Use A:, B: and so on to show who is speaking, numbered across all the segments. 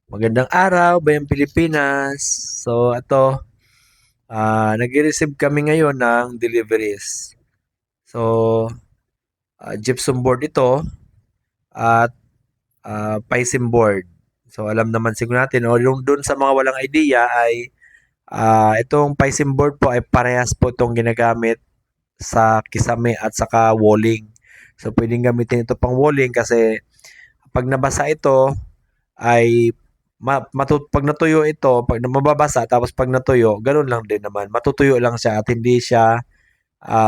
A: Magandang araw, Bayang Pilipinas. So ito, nagre-receive kami ngayon ng deliveries. So, gypsum board ito at Paisim board. So alam naman siguro natin, o yung dun sa mga walang idea ay itong Paisim board po ay parehas po itong ginagamit sa kisame at saka walling. So pwedeng gamitin ito pang walling kasi pag nabasa ito, ay pag natuyo ito, pag mababasa tapos pag natuyo, gano'n lang din naman. Matutuyo lang siya at hindi siya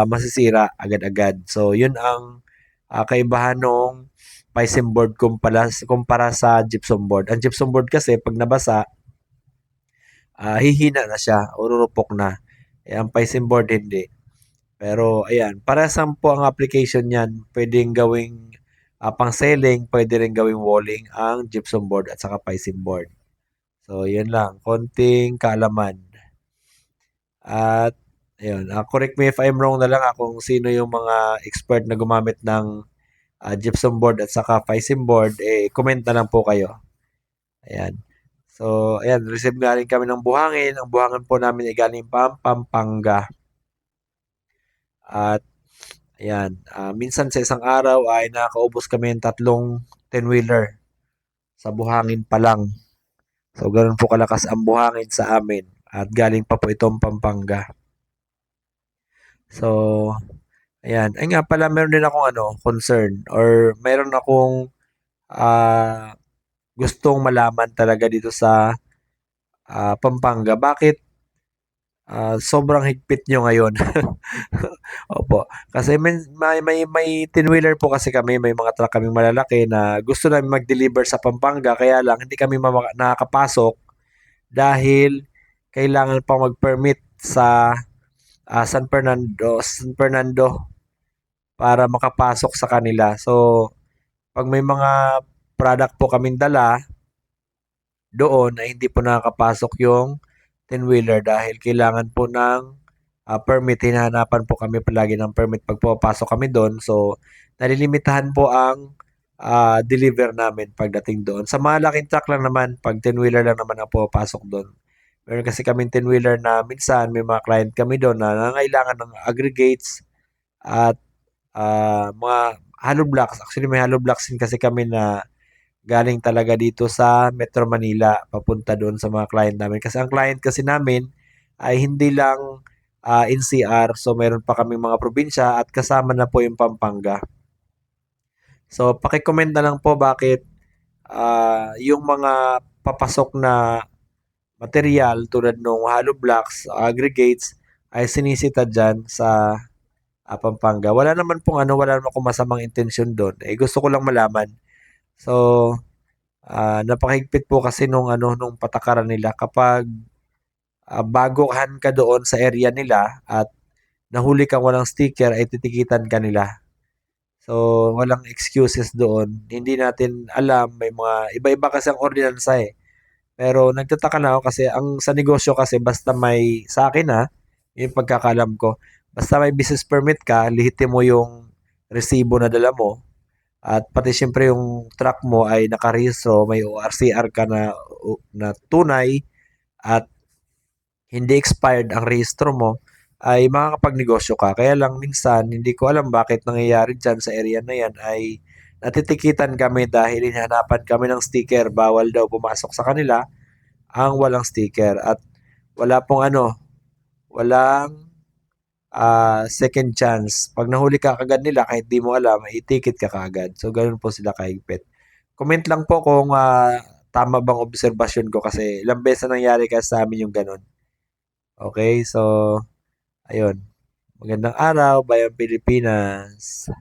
A: masisira agad-agad. So, yun ang kaibahan ng Paisim board kumpara sa gypsum board. Ang gypsum board kasi pag nabasa, hihina na siya o rurupok na. Ang Paisim board hindi. Pero ayan, parehas po ang application niyan. Pwedeng gawing pang selling, pwede rin gawing walling ang gypsum board at saka Paisim board. So, yun lang. Konting kaalaman. At, ayun. Correct me if I'm wrong na lang kung sino yung mga expert na gumamit ng gypsum board at saka Paisim board. Comment na lang po kayo. Ayan. So, ayan. Receive nga rin kami ng buhangin. Ang buhangin po namin ay galing Pampanga. At, ayan. Minsan sa isang araw ay nakakaubos kami ng 3 10-wheeler sa buhangin pa lang. So, ganoon po kalakas ang buhangin sa amin at galing pa po itong Pampanga. So, ayan. Ay nga pala, meron din akong concern or meron akong ah, gustong malaman talaga dito sa Pampanga. Bakit sobrang higpit nyo ngayon? Opo. Kasi may 10-wheeler po kasi kami, may mga truck kaming malalaki na gusto namin mag-deliver sa Pampanga kaya lang hindi kami nakakapasok dahil kailangan pa mag-permit sa San Fernando para makapasok sa kanila. So, pag may mga product po kaming dala doon ay hindi po nakakapasok yung 10-wheeler dahil kailangan po ng permit. Hinahanapan po kami palagi ng permit pag pumapasok kami doon. So, nalilimitahan po ang deliver namin pagdating doon. Sa mga laking truck lang naman, pag 10-wheeler lang naman ang pumapasok doon. Meron kasi kaming 10-wheeler na minsan may mga client kami doon na nangailangan ng aggregates at mga hollow blocks. Actually, may hollow blocks din kasi kami na galing talaga dito sa Metro Manila papunta doon sa mga client namin. Kasi ang client kasi namin ay hindi lang NCR, so meron pa kaming mga probinsya at kasama na po yung Pampanga. So, paki-comment na lang po bakit yung mga papasok na material tulad ng hollow blocks, aggregates, ay sinisita dyan sa Pampanga. Wala naman akong masamang intensyon doon. Gusto ko lang malaman. So, napakahigpit po kasi nung patakaran nila kapag baguhan ka doon sa area nila at nahuli kang walang sticker ay titikitan ka nila. So, walang excuses doon. Hindi natin alam, may mga iba-iba kasi ang ordinansa eh. Pero nagtataka na ako kasi ang sa negosyo kasi basta may sa akin yung pagkakalam ko, basta may business permit ka, lihitin mo yung resibo na dala mo at pati siyempre yung truck mo ay nakarehistro, may ORCR ka na tunay at hindi expired ang rehistro mo, ay makakapagnegosyo ka. Kaya lang minsan, hindi ko alam bakit nangyayari dyan sa area na yan ay natitikitan kami dahil hinahanapan kami ng sticker. Bawal daw pumasok sa kanila ang walang sticker. At wala pong walang second chance. Pag nahuli ka kagad nila, kahit di mo alam, i-ticket ka kagad. So, ganun po sila kahigpit. Comment lang po kung tama bang obserbasyon ko kasi ilang beses na nangyari kasi sa amin yung ganun. Okay, so ayun. Magandang araw, Bayang Pilipinas.